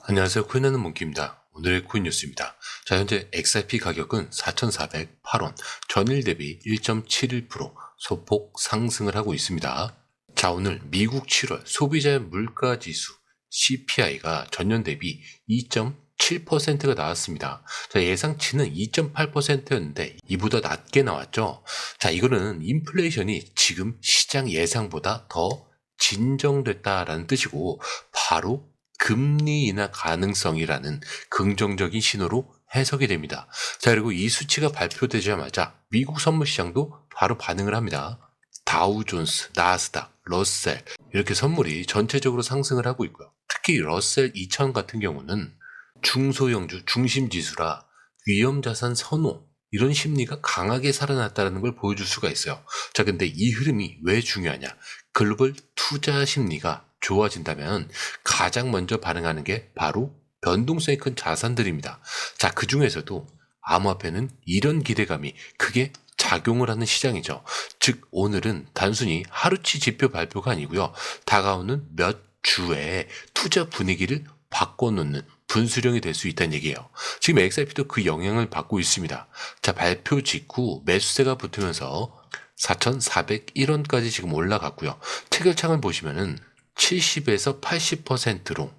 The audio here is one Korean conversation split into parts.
안녕하세요. 코인하는 몽키입니다. 오늘의 코인 뉴스입니다. 자, 현재 XRP 가격은 4,408원, 전일 대비 1.71% 소폭 상승을 하고 있습니다. 자, 오늘 미국 7월 소비자의 물가지수 CPI가 전년 대비 2.7%가 나왔습니다. 자, 예상치는 2.8%였는데 이보다 낮게 나왔죠. 자, 이거는 인플레이션이 지금 시장 예상보다 더 진정됐다라는 뜻이고 바로 금리 인하 가능성이라는 긍정적인 신호로 해석이 됩니다. 자, 그리고 이 수치가 발표되자마자 미국 선물 시장도 바로 반응을 합니다. 다우존스, 나스닥, 러셀 이렇게 선물이 전체적으로 상승을 하고 있고요. 특히 러셀 2000 같은 경우는 중소형주 중심 지수라 위험자산 선호 이런 심리가 강하게 살아났다는 걸 보여줄 수가 있어요. 자, 근데 이 흐름이 왜 중요하냐? 글로벌 투자 심리가 좋아진다면 가장 먼저 반응하는 게 바로 변동성이 큰 자산들입니다. 자, 그 중에서도 암호화폐는 이런 기대감이 크게 작용을 하는 시장이죠. 즉, 오늘은 단순히 하루치 지표 발표가 아니고요. 다가오는 몇 주에 투자 분위기를 바꿔놓는 분수령이 될 수 있다는 얘기예요. 지금 XRP도 그 영향을 받고 있습니다. 자, 발표 직후 매수세가 붙으면서 4,401원까지 지금 올라갔고요. 체결창을 보시면은 70에서 80%로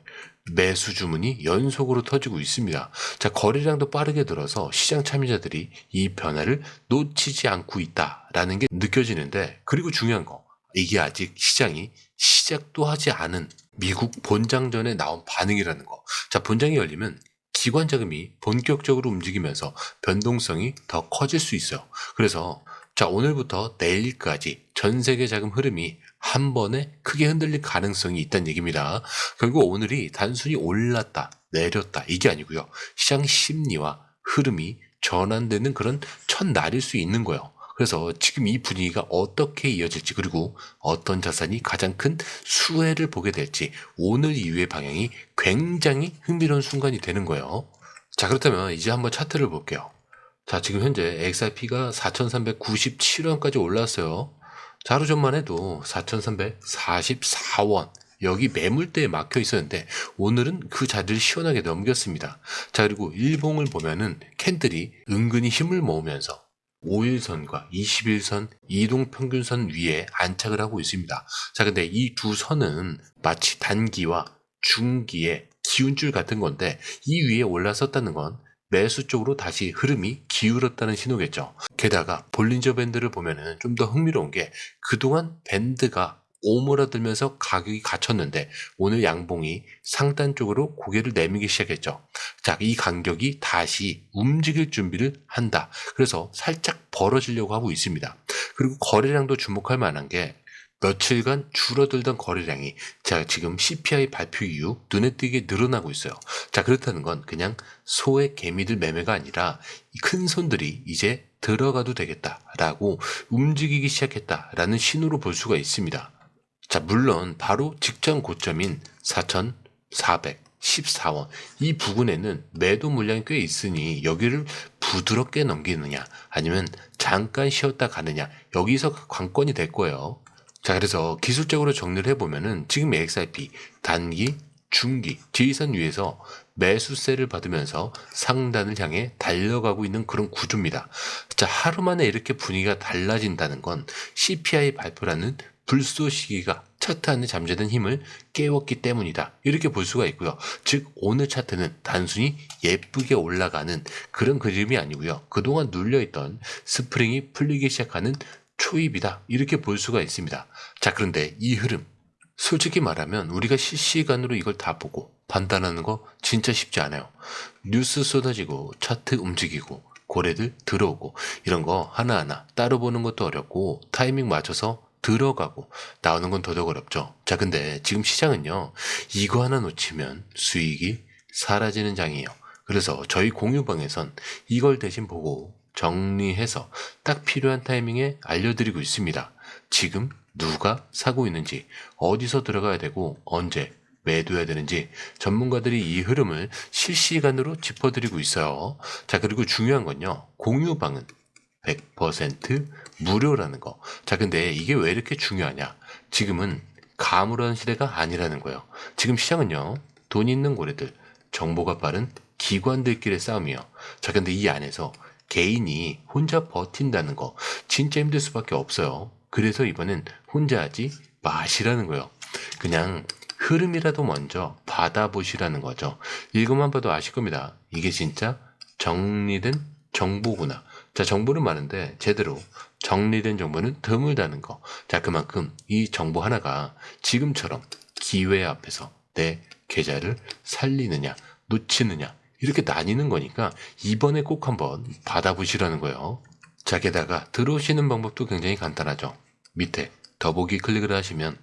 매수 주문이 연속으로 터지고 있습니다. 자, 거래량도 빠르게 들어서 시장 참여자들이 이 변화를 놓치지 않고 있다라는 게 느껴지는데, 그리고 중요한 거, 이게 아직 시장이 시작도 하지 않은 미국 본장전에 나온 반응이라는 거. 자, 본장이 열리면 기관 자금이 본격적으로 움직이면서 변동성이 더 커질 수 있어요. 그래서 자, 오늘부터 내일까지 전 세계 자금 흐름이 한 번에 크게 흔들릴 가능성이 있다는 얘기입니다. 결국 오늘이 단순히 올랐다, 내렸다 이게 아니고요. 시장 심리와 흐름이 전환되는 그런 첫날일 수 있는 거예요. 그래서 지금 이 분위기가 어떻게 이어질지, 그리고 어떤 자산이 가장 큰 수혜를 보게 될지 오늘 이후의 방향이 굉장히 흥미로운 순간이 되는 거예요. 자, 그렇다면 이제 한번 차트를 볼게요. 자, 지금 현재 XRP가 4,397원까지 올랐어요. 자, 하루 전만 해도 4,344원. 여기 매물대에 막혀 있었는데 오늘은 그 자리를 시원하게 넘겼습니다. 자, 그리고 일봉을 보면은 캔들이 은근히 힘을 모으면서 5일선과 21선 이동평균선 위에 안착을 하고 있습니다. 자, 근데 이 두 선은 마치 단기와 중기의 기운줄 같은 건데 이 위에 올라섰다는 건 매수 쪽으로 다시 흐름이 기울었다는 신호겠죠. 게다가 볼린저 밴드를 보면은 좀 더 흥미로운 게 그동안 밴드가 오므라들면서 가격이 갇혔는데 오늘 양봉이 상단 쪽으로 고개를 내밀기 시작했죠. 자, 이 간격이 다시 움직일 준비를 한다. 그래서 살짝 벌어지려고 하고 있습니다. 그리고 거래량도 주목할 만한 게 며칠간 줄어들던 거래량이 자, 지금 CPI 발표 이후 눈에 띄게 늘어나고 있어요. 자, 그렇다는 건 그냥 소의 개미들 매매가 아니라 큰 손들이 이제 들어가도 되겠다라고 움직이기 시작했다라는 신호로 볼 수가 있습니다. 자, 물론 바로 직전 고점인 4,414원 이 부근에는 매도 물량이 꽤 있으니 여기를 부드럽게 넘기느냐 아니면 잠깐 쉬었다 가느냐 여기서 관건이 될 거예요. 자, 그래서 기술적으로 정리를 해보면은 지금 XRP 단기, 중기, 지지선 위에서 매수세를 받으면서 상단을 향해 달려가고 있는 그런 구조입니다. 자, 하루 만에 이렇게 분위기가 달라진다는 건 CPI 발표라는 불쏘시개가 차트 안에 잠재된 힘을 깨웠기 때문이다. 이렇게 볼 수가 있고요. 즉 오늘 차트는 단순히 예쁘게 올라가는 그런 그림이 아니고요. 그동안 눌려있던 스프링이 풀리기 시작하는 초입이다. 이렇게 볼 수가 있습니다. 자, 그런데 이 흐름 솔직히 말하면 우리가 실시간으로 이걸 다 보고 판단하는 거 진짜 쉽지 않아요. 뉴스 쏟아지고 차트 움직이고 고래들 들어오고 이런 거 하나하나 따로 보는 것도 어렵고 타이밍 맞춰서 들어가고 나오는 건 더더욱 어렵죠. 자, 근데 지금 시장은요, 이거 하나 놓치면 수익이 사라지는 장이에요. 그래서 저희 공유방에선 이걸 대신 보고 정리해서 딱 필요한 타이밍에 알려드리고 있습니다. 지금 누가 사고 있는지, 어디서 들어가야 되고 언제 매도해야 되는지 전문가들이 이 흐름을 실시간으로 짚어드리고 있어요. 자, 그리고 중요한 건요, 공유방은 100% 무료라는 거. 자, 근데 이게 왜 이렇게 중요하냐? 지금은 가물한 시대가 아니라는 거예요. 지금 시장은요, 돈 있는 고래들, 정보가 빠른 기관들끼리의 싸움이에요. 자, 근데 이 안에서 개인이 혼자 버틴다는 거 진짜 힘들 수밖에 없어요. 그래서 이번엔 혼자 하지 마시라는 거예요. 그냥 흐름이라도 먼저 받아보시라는 거죠. 이것만 봐도 아실 겁니다. 이게 진짜 정리된 정보구나. 자, 정보는 많은데 제대로 정리된 정보는 드물다는 거. 자, 그만큼 이 정보 하나가 지금처럼 기회 앞에서 내 계좌를 살리느냐, 놓치느냐, 이렇게 나뉘는 거니까 이번에 꼭 한번 받아보시라는 거예요. 자, 게다가 들어오시는 방법도 굉장히 간단하죠. 밑에 더보기 클릭을 하시면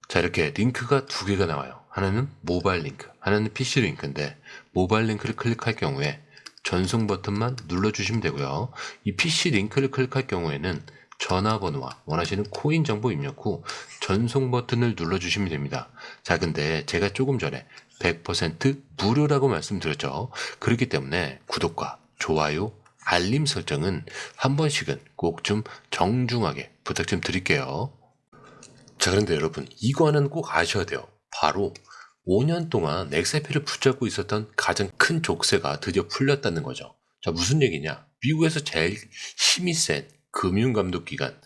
자, 이렇게 링크가 두 개가 나와요. 하나는 모바일 링크, 하나는 PC 링크인데 모바일 링크를 클릭할 경우에 전송 버튼만 눌러주시면 되고요. 이 PC 링크를 클릭할 경우에는 전화번호와 원하시는 코인 정보 입력 후 전송 버튼을 눌러주시면 됩니다. 자, 근데 제가 조금 전에 100% 무료라고 말씀드렸죠. 그렇기 때문에 구독과 좋아요, 알림 설정은 한 번씩은 꼭 좀 정중하게 부탁 좀 드릴게요. 자, 그런데 여러분, 이거 하나는 꼭 아셔야 돼요. 바로 5년 동안 XRP를 붙잡고 있었던 가장 큰 족쇄가 드디어 풀렸다는 거죠. 자, 무슨 얘기냐? 미국에서 제일 힘이 센 금융감독기관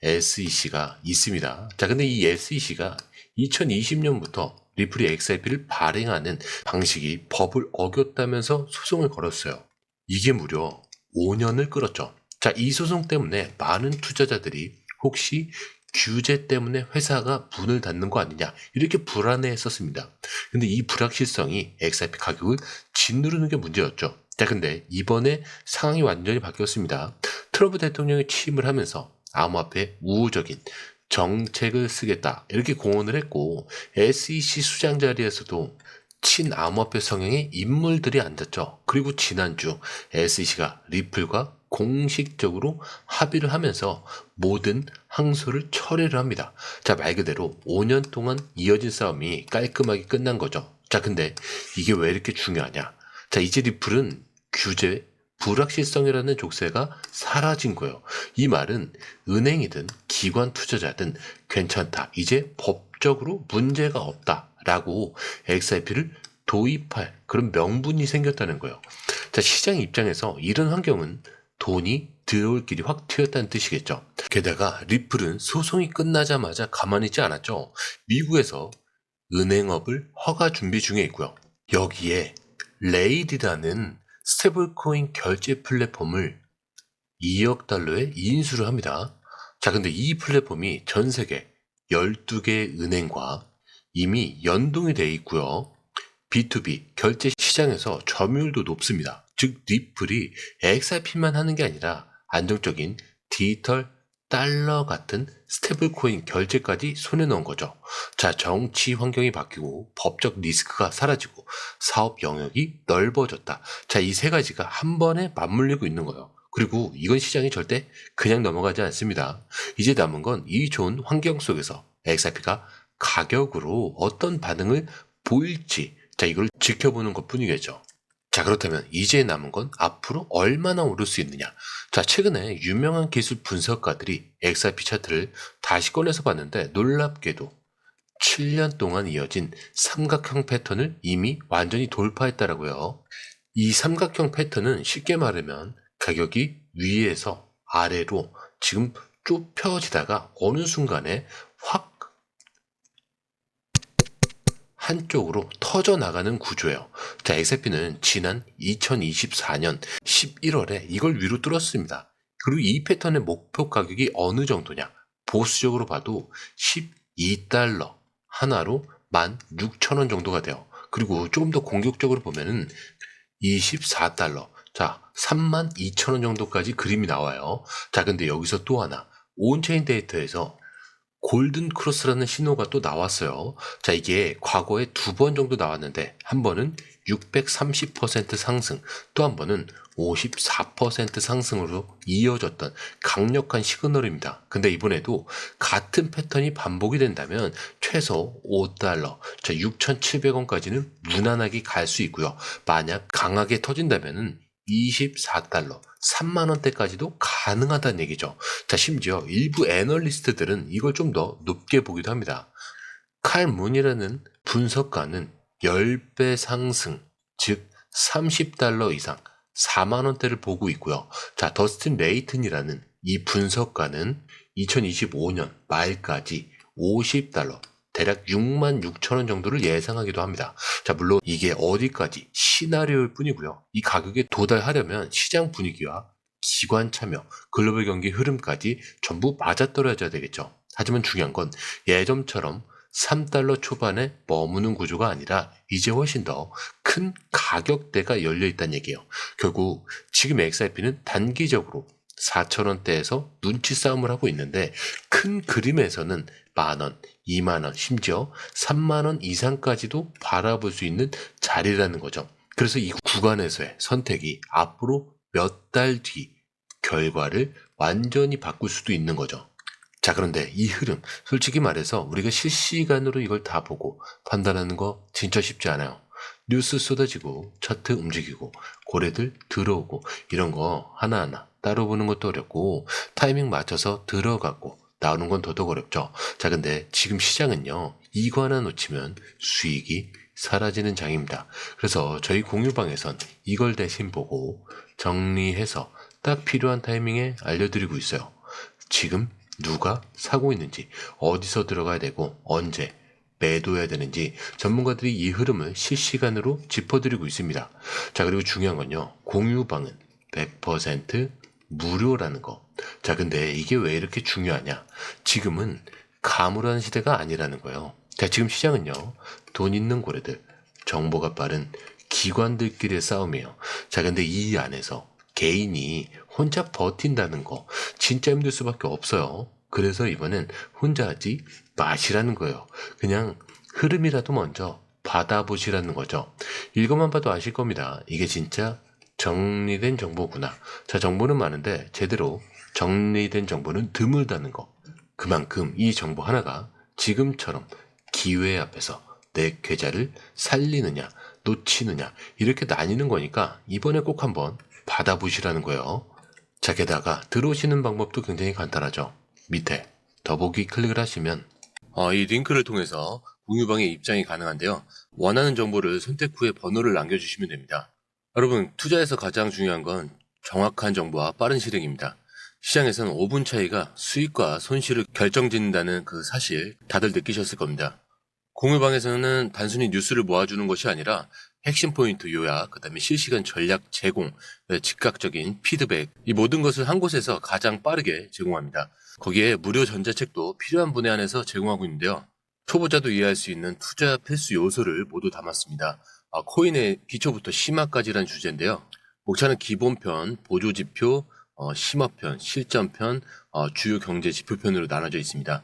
SEC가 있습니다. 자, 근데 이 SEC가 2020년부터 리플이 XRP를 발행하는 방식이 법을 어겼다면서 소송을 걸었어요. 이게 무려 5년을 끌었죠. 자, 이 소송 때문에 많은 투자자들이 혹시 규제 때문에 회사가 문을 닫는 거 아니냐 이렇게 불안해했었습니다. 근데 이 불확실성이 XRP 가격을 짓누르는 게 문제였죠. 자, 근데 이번에 상황이 완전히 바뀌었습니다. 트럼프 대통령이 취임을 하면서 암호화폐 우호적인 정책을 쓰겠다 이렇게 공언을 했고 SEC 수장 자리에서도 친암호화폐 성향의 인물들이 앉았죠. 그리고 지난주 SEC가 리플과 공식적으로 합의를 하면서 모든 항소를 철회를 합니다. 자, 말 그대로 5년 동안 이어진 싸움이 깔끔하게 끝난 거죠. 자, 근데 이게 왜 이렇게 중요하냐? 자, 이제 리플은 규제, 불확실성이라는 족쇄가 사라진 거예요. 이 말은 은행이든 기관 투자자든 괜찮다. 이제 법적으로 문제가 없다라고 XRP를 도입할 그런 명분이 생겼다는 거예요. 자, 시장 입장에서 이런 환경은 돈이 들어올 길이 확 트였다는 뜻이겠죠. 게다가 리플은 소송이 끝나자마자 가만히 있지 않았죠. 미국에서 은행업을 허가 준비 중에 있고요. 여기에 레일이라는 스테이블코인 결제 플랫폼을 2억 달러에 인수를 합니다. 자, 근데 이 플랫폼이 전 세계 12개 은행과 이미 연동이 되어 있고요. B2B 결제 시장에서 점유율도 높습니다. 즉 리플이 XRP만 하는 게 아니라 안정적인 디지털 달러 같은 스테이블 코인 결제까지 손에 넣은 거죠. 자, 정치 환경이 바뀌고 법적 리스크가 사라지고 사업 영역이 넓어졌다. 자, 이 세 가지가 한 번에 맞물리고 있는 거예요. 그리고 이건 시장이 절대 그냥 넘어가지 않습니다. 이제 남은 건 이 좋은 환경 속에서 XRP가 가격으로 어떤 반응을 보일지, 자, 이걸 지켜보는 것 뿐이겠죠. 자, 그렇다면 이제 남은 건 앞으로 얼마나 오를 수 있느냐. 자, 최근에 유명한 기술 분석가들이 XRP 차트를 다시 꺼내서 봤는데 놀랍게도 7년 동안 이어진 삼각형 패턴을 이미 완전히 돌파했다라고요. 이 삼각형 패턴은 쉽게 말하면 가격이 위에서 아래로 지금 좁혀지다가 어느 순간에 확 한쪽으로 터져나가는 구조예요. 자, XRP는 지난 2024년 11월에 이걸 위로 뚫었습니다. 그리고 이 패턴의 목표 가격이 어느 정도냐? 보수적으로 봐도 12달러 하나로 16,000원 정도가 돼요. 그리고 조금 더 공격적으로 보면은 24달러, 자, 32,000원 정도까지 그림이 나와요. 자, 근데 여기서 또 하나, 온체인 데이터에서 골든 크로스라는 신호가 또 나왔어요. 자, 이게 과거에 2번 정도 나왔는데 한 번은 630% 상승, 또 한 번은 54% 상승으로 이어졌던 강력한 시그널입니다. 근데 이번에도 같은 패턴이 반복이 된다면 최소 5달러, 자 6,700원까지는 무난하게 갈 수 있고요. 만약 강하게 터진다면은 24달러, 3만원대까지도 가능하다는 얘기죠. 자, 심지어 일부 애널리스트들은 이걸 좀 더 높게 보기도 합니다. 칼 문이라는 분석가는 10배 상승, 30달러 이상 4만원대를 보고 있고요. 자, 더스틴 레이튼이라는 이 분석가는 2025년 말까지 50달러, 대략 6만 6천 원 정도를 예상하기도 합니다. 자, 물론 이게 어디까지 시나리오일 뿐이고요. 이 가격에 도달하려면 시장 분위기와 기관 참여, 글로벌 경기 흐름까지 전부 맞아떨어져야 되겠죠. 하지만 중요한 건 예전처럼 3달러 초반에 머무는 구조가 아니라 이제 훨씬 더 큰 가격대가 열려 있다는 얘기예요. 결국 지금 XRP는 단기적으로 4,000원대에서 눈치 싸움을 하고 있는데 큰 그림에서는 만원, 2만원, 심지어 3만원 이상까지도 바라볼 수 있는 자리라는 거죠. 그래서 이 구간에서의 선택이 앞으로 몇 달 뒤 결과를 완전히 바꿀 수도 있는 거죠. 자, 그런데 이 흐름, 솔직히 말해서 우리가 실시간으로 이걸 다 보고 판단하는 거 진짜 쉽지 않아요. 뉴스 쏟아지고 차트 움직이고 고래들 들어오고 이런 거 하나하나 따로 보는 것도 어렵고 타이밍 맞춰서 들어가고 나오는 건 더더욱 어렵죠. 자, 근데 지금 시장은요, 이거 하나 놓치면 수익이 사라지는 장입니다. 그래서 저희 공유방에선 이걸 대신 보고 정리해서 딱 필요한 타이밍에 알려드리고 있어요. 지금 누가 사고 있는지, 어디서 들어가야 되고 언제 매도해야 되는지 전문가들이 이 흐름을 실시간으로 짚어드리고 있습니다. 자, 그리고 중요한 건요, 공유방은 100% 무료라는 거. 자, 근데 이게 왜 이렇게 중요하냐? 지금은 가물한 시대가 아니라는 거예요. 자, 지금 시장은요, 돈 있는 고래들, 정보가 빠른 기관들끼리의 싸움이에요. 자, 근데 이 안에서 개인이 혼자 버틴다는 거 진짜 힘들 수밖에 없어요. 그래서 이번엔 혼자 하지 마시라는 거예요. 그냥 흐름이라도 먼저 받아보시라는 거죠. 이것만 봐도 아실 겁니다. 이게 진짜 정리된 정보구나. 자, 정보는 많은데 제대로 정리된 정보는 드물다는 거. 그만큼 이 정보 하나가 지금처럼 기회 앞에서 내 계좌를 살리느냐 놓치느냐 이렇게 나뉘는 거니까 이번에 꼭 한번 받아보시라는 거예요. 자, 게다가 들어오시는 방법도 굉장히 간단하죠. 밑에 더보기 클릭을 하시면 이 링크를 통해서 공유방에 입장이 가능한데요. 원하는 정보를 선택 후에 번호를 남겨주시면 됩니다. 여러분, 투자에서 가장 중요한 건 정확한 정보와 빠른 실행입니다. 시장에서는 5분 차이가 수익과 손실을 결정짓는다는 그 사실 다들 느끼셨을 겁니다. 공유방에서는 단순히 뉴스를 모아주는 것이 아니라 핵심 포인트 요약, 그 다음에 실시간 전략 제공, 즉각적인 피드백, 이 모든 것을 한 곳에서 가장 빠르게 제공합니다. 거기에 무료 전자책도 필요한 분에 한해서 제공하고 있는데요. 초보자도 이해할 수 있는 투자 필수 요소를 모두 담았습니다. 코인의 기초부터 심화까지란 주제인데요. 목차는 기본편, 보조지표, 심화편, 실전편, 주요 경제 지표편으로 나눠져 있습니다.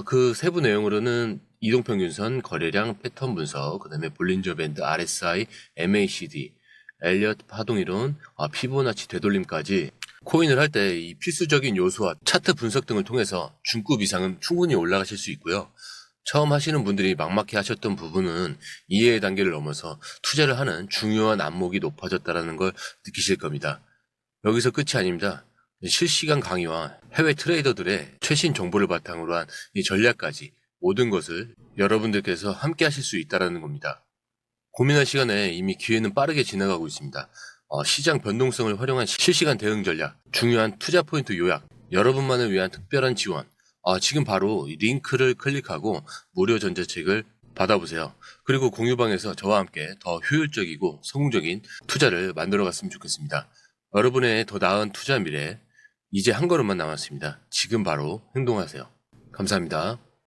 그 세부 내용으로는 이동평균선, 거래량, 패턴 분석, 그 다음에 볼린저 밴드, RSI, MACD, 엘리엇 파동이론, 피보나치 되돌림까지 코인을 할 때 이 필수적인 요소와 차트 분석 등을 통해서 중급 이상은 충분히 올라가실 수 있고요. 처음 하시는 분들이 막막해 하셨던 부분은 이해의 단계를 넘어서 투자를 하는 중요한 안목이 높아졌다는 걸 느끼실 겁니다. 여기서 끝이 아닙니다. 실시간 강의와 해외 트레이더들의 최신 정보를 바탕으로 한 이 전략까지 모든 것을 여러분들께서 함께 하실 수 있다는 겁니다. 고민할 시간에 이미 기회는 빠르게 지나가고 있습니다. 시장 변동성을 활용한 실시간 대응 전략, 중요한 투자 포인트 요약, 여러분만을 위한 특별한 지원, 지금 바로 이 링크를 클릭하고 무료 전자책을 받아보세요. 그리고 공유방에서 저와 함께 더 효율적이고 성공적인 투자를 만들어 갔으면 좋겠습니다. 여러분의 더 나은 투자 미래, 이제 한 걸음만 남았습니다. 지금 바로 행동하세요. 감사합니다.